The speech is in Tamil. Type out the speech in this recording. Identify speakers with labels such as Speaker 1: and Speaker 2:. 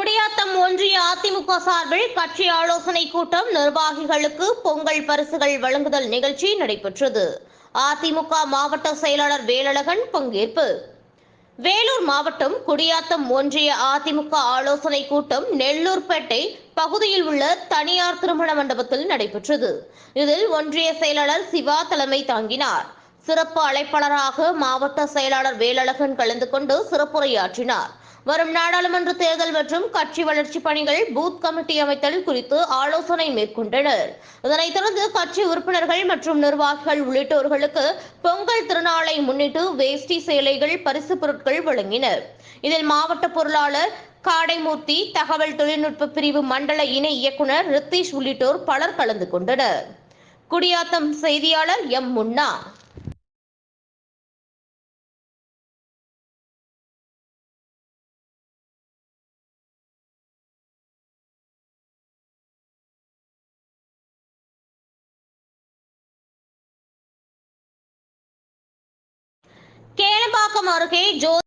Speaker 1: குடியாத்தம் ஒன்றிய அதிமுக சார்பில் கட்சி ஆலோசனை கூட்டம், நிர்வாகிகளுக்கு பொங்கல் பரிசுகள் வழங்குதல் நிகழ்ச்சி நடைபெற்றது. அதிமுக மாவட்ட செயலாளர் வேலழகன் பங்கேற்பு. வேலூர் மாவட்டம் குடியாத்தம் ஒன்றிய அதிமுக ஆலோசனை கூட்டம் நெல்லூர்பேட்டை பகுதியில் உள்ள தனியார் திருமண மண்டபத்தில் நடைபெற்றது. இதில் ஒன்றிய செயலாளர் சிவா தலைமை தாங்கினார். சிறப்பு அழைப்பாளராக மாவட்ட செயலாளர் வேலழகன் கலந்து கொண்டு சிறப்புரையாற்றினார். வரும் நாடாளுமன்ற தேர்தல் மற்றும் கட்சி வளர்ச்சி பணிகள், பூத் கமிட்டி அமைத்தல் குறித்து ஆலோசனை மேற்கொண்டனர். இதனைத் தொடர்ந்து கட்சி உறுப்பினர்கள் மற்றும் நிர்வாகிகள் உள்ளிட்டோர்களுக்கு பொங்கல் திருநாளை முன்னிட்டு வேஷ்டி, சேலைகள், பரிசு பொருட்கள் வழங்கினர். இதில் மாவட்ட பொருளாளர் காடைமூர்த்தி, தகவல் தொழில்நுட்ப பிரிவு மண்டல இணை இயக்குநர் ரித்தீஷ் உள்ளிட்டோர் பலர் கலந்து கொண்டனர். குடியாத்தம் செய்தியாளர் எம். முன்னா. கேளம்பாக்கம் அருகே